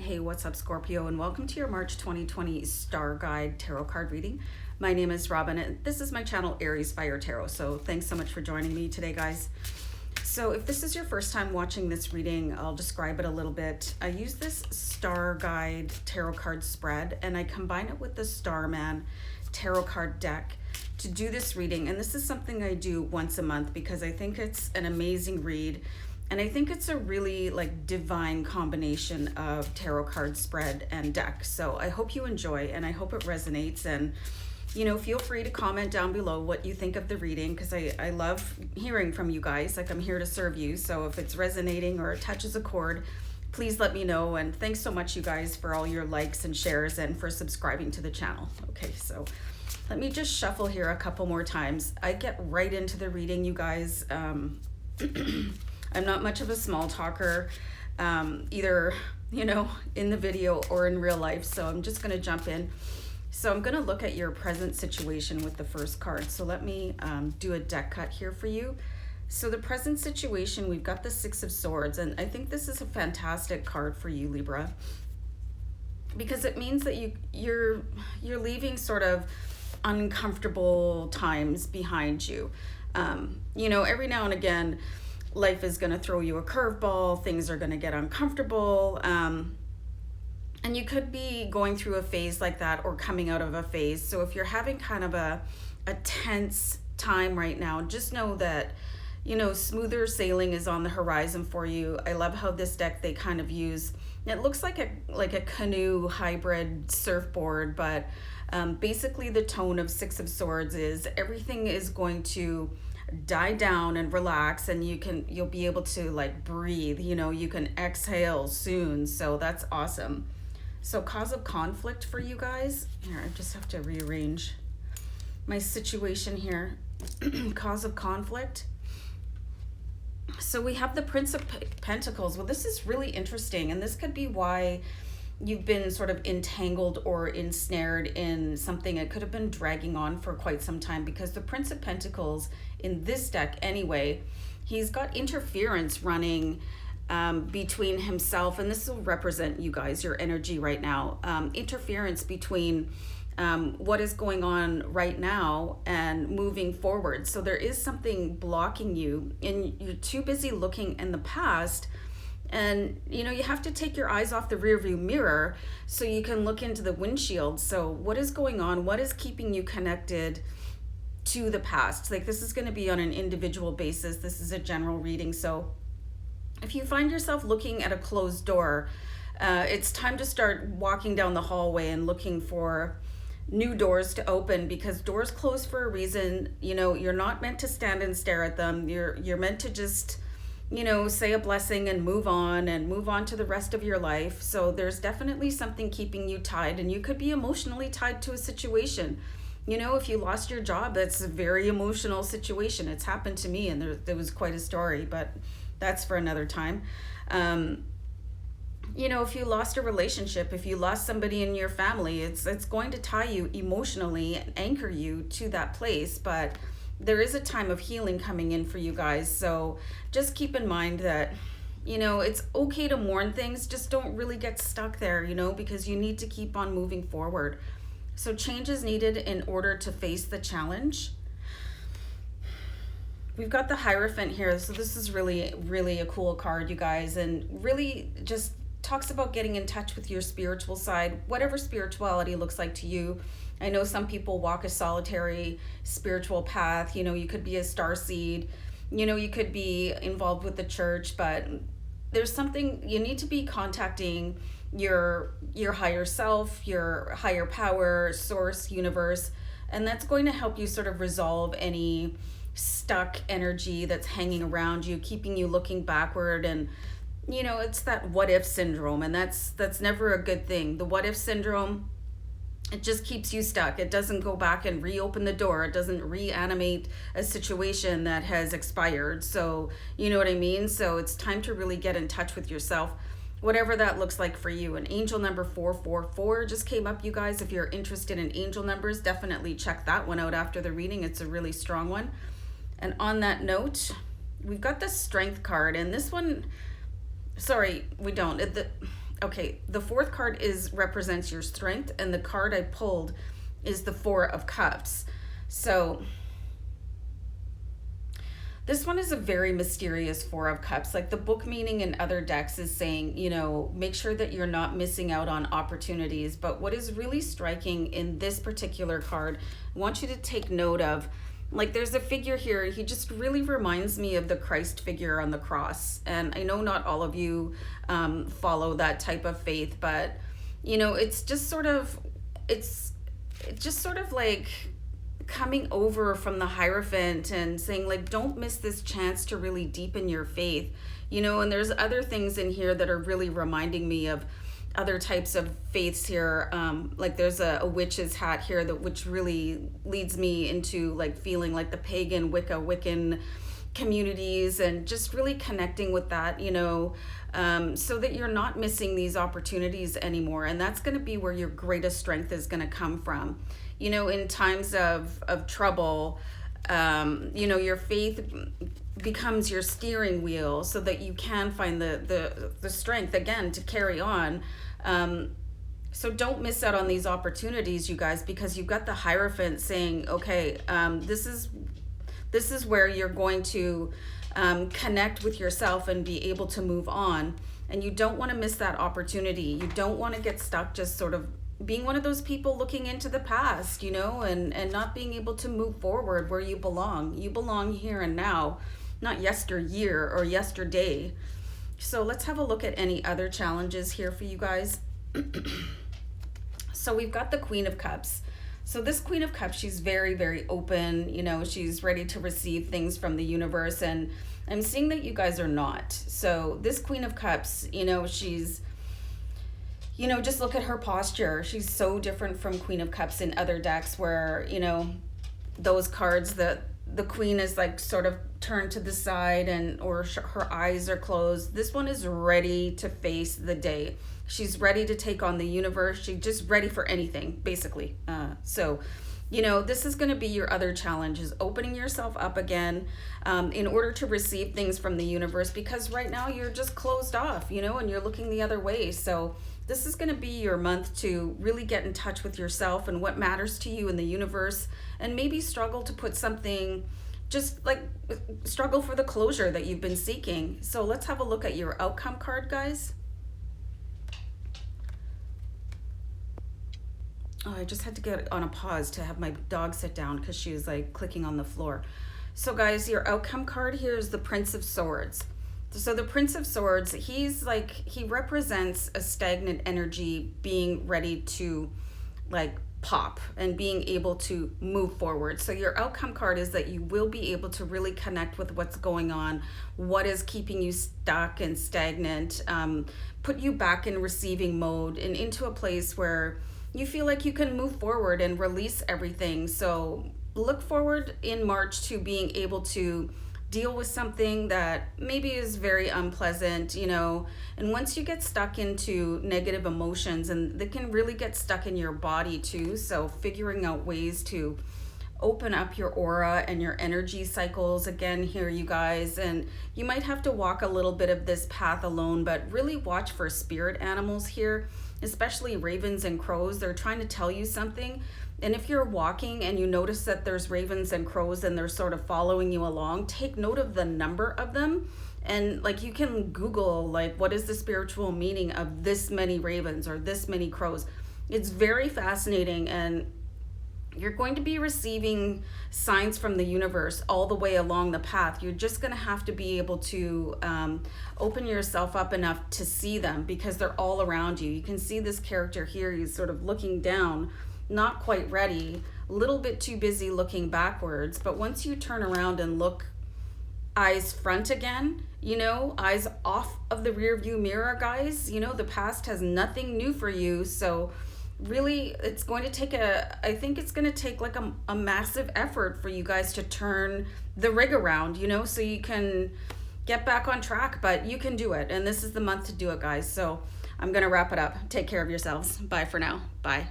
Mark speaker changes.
Speaker 1: Hey, what's up, Scorpio, and welcome to your March 2020 StarGuide tarot card reading. My name is Robin, and this is my channel, Aries Fire Tarot. So thanks so much for joining me today, guys. So if this is your first time watching this reading, I'll describe it a little bit. I use this StarGuide tarot card spread, and I combine it with the Starman tarot card deck to do this reading. And this is something I do once a month because I think it's an amazing read. And I think it's a really divine combination of tarot card spread and deck. So I hope you enjoy and I hope it resonates. And, feel free to comment down below what you think of the reading because I love hearing from you guys. I'm here to serve you. So if it's resonating or it touches a chord, please let me know. And thanks so much, you guys, for all your likes and shares and for subscribing to the channel. Okay, so let me just shuffle here a couple more times. I get right into the reading, you guys. I'm not much of a small talker, either, in the video or in real life. So I'm just going to jump in. So I'm going to look at your present situation with the first card. So let me do a deck cut here for you. So the present situation, we've got the Six of Swords. And I think this is a fantastic card for you, Libra, because it means that you're leaving sort of uncomfortable times behind you. Every now and again, life is going to throw you a curveball, things are going to get uncomfortable, and you could be going through a phase like that or coming out of a phase. So if you're having kind of a tense time right now, just know that, smoother sailing is on the horizon for you. I love how this deck, they kind of use, it looks like a canoe hybrid surfboard, but basically the tone of Six of Swords is everything is going to die down and relax, and you'll be able to breathe, you can exhale soon. So that's awesome. So cause of conflict for you guys here, I just have to rearrange my situation here. Cause of conflict. So we have the Prince of Pentacles. Well, this is really interesting, and this could be why you've been sort of entangled or ensnared in something. It could have been dragging on for quite some time, because the Prince of Pentacles in this deck anyway, he's got interference running between himself, and this will represent you guys, your energy right now, interference between what is going on right now and moving forward. So there is something blocking you, and you're too busy looking in the past. And, you have to take your eyes off the rearview mirror so you can look into the windshield. So what is going on? What is keeping you connected to the past? This is going to be on an individual basis. This is a general reading. So if you find yourself looking at a closed door, it's time to start walking down the hallway and looking for new doors to open, because doors close for a reason. You're not meant to stand and stare at them. You're meant to just say a blessing and move on to the rest of your life. So there's definitely something keeping you tied, and you could be emotionally tied to a situation. If you lost your job, that's a very emotional situation. It's happened to me, and there was quite a story, but that's for another time. If you lost a relationship, if you lost somebody in your family, it's going to tie you emotionally and anchor you to that place. But there is a time of healing coming in for you guys. So just keep in mind that, it's okay to mourn things. Just don't really get stuck there, because you need to keep on moving forward. So change is needed in order to face the challenge. We've got the Hierophant here. So this is really, really a cool card, you guys, and really just talks about getting in touch with your spiritual side, whatever spirituality looks like to you. I know some people walk a solitary spiritual path. You could be a starseed, you could be involved with the church, but there's something you need to be contacting your higher self, your higher power, source, universe, and that's going to help you sort of resolve any stuck energy that's hanging around you, keeping you looking backward. And it's that what if syndrome, and that's never a good thing. The what if syndrome, it just keeps you stuck. It doesn't go back and reopen the door. It doesn't reanimate a situation that has expired. So you know what I mean? So it's time to really get in touch with yourself, whatever that looks like for you. And angel number 444 just came up, you guys. If you're interested in angel numbers, definitely check that one out after the reading. It's a really strong one. And on that note, we've got the Strength card, and this one, sorry, we don't. Okay, the fourth card represents your strength, and the card I pulled is the Four of Cups. So this one is a very mysterious Four of Cups. Like the book meaning in other decks is saying, you know, make sure that you're not missing out on opportunities. But what is really striking in this particular card, I want you to take note of, like there's a figure here, he just really reminds me of the Christ figure on the cross. And I know not all of you follow that type of faith, but you know, it's just sort of like coming over from the Hierophant and saying like, don't miss this chance to really deepen your faith, you know. And there's other things in here that are really reminding me of other types of faiths here. Like there's a witch's hat here which really leads me into like feeling like the pagan Wiccan communities, and just really connecting with that, you know, so that you're not missing these opportunities anymore. And that's going to be where your greatest strength is going to come from, you know, in times of trouble. You know, your faith becomes your steering wheel so that you can find the strength again to carry on. So don't miss out on these opportunities, you guys, because you've got the Hierophant saying, okay, this is where you're going to connect with yourself and be able to move on. And you don't want to miss that opportunity. You don't want to get stuck just sort of being one of those people looking into the past, you know, and not being able to move forward where you belong. You belong here and now, not yesteryear or yesterday. So let's have a look at any other challenges here for you guys. So we've got the Queen of Cups. So this Queen of Cups, she's very, very open, you know, she's ready to receive things from the universe. And I'm seeing that you guys are not. So this Queen of Cups, you know, she's, you know, just look at her posture. She's so different from Queen of Cups in other decks where, you know, those cards that the queen is like sort of turned to the side or her eyes are closed. This one is ready to face the day. She's ready to take on the universe. She's just ready for anything, basically. So, you know, this is going to be your other challenge, is opening yourself up again in order to receive things from the universe, because right now you're just closed off, you know, and you're looking the other way. So this is going to be your month to really get in touch with yourself and what matters to you in the universe, and maybe struggle to put something, just like struggle for the closure that you've been seeking. So let's have a look at your outcome card, guys. Oh, I just had to get on a pause to have my dog sit down because she was like clicking on the floor. So guys, your outcome card here is the Prince of Swords. So the Prince of Swords, he represents a stagnant energy being ready to like pop and being able to move forward. So your outcome card is that you will be able to really connect with what's going on, what is keeping you stuck and stagnant, put you back in receiving mode and into a place where you feel like you can move forward and release everything. So look forward in March to being able to deal with something that maybe is very unpleasant, you know. And once you get stuck into negative emotions, and they can really get stuck in your body too, so figuring out ways to open up your aura and your energy cycles again here, you guys. And you might have to walk a little bit of this path alone, but really watch for spirit animals here, especially ravens and crows. They're trying to tell you something. And if you're walking and you notice that there's ravens and crows and they're sort of following you along, take note of the number of them. And like you can Google like, what is the spiritual meaning of this many ravens or this many crows? It's very fascinating, and you're going to be receiving signs from the universe all the way along the path. You're just going to have to be able to open yourself up enough to see them, because they're all around you. You can see this character here. He's sort of looking down, not quite ready, a little bit too busy looking backwards. But once you turn around and look eyes front again, you know, eyes off of the rear view mirror, guys, you know, the past has nothing new for you. So really, it's going to take I think it's going to take like a massive effort for you guys to turn the rig around, you know, so you can get back on track. But you can do it, and this is the month to do it, guys. So I'm going to wrap it up. Take care of yourselves. Bye for now. Bye.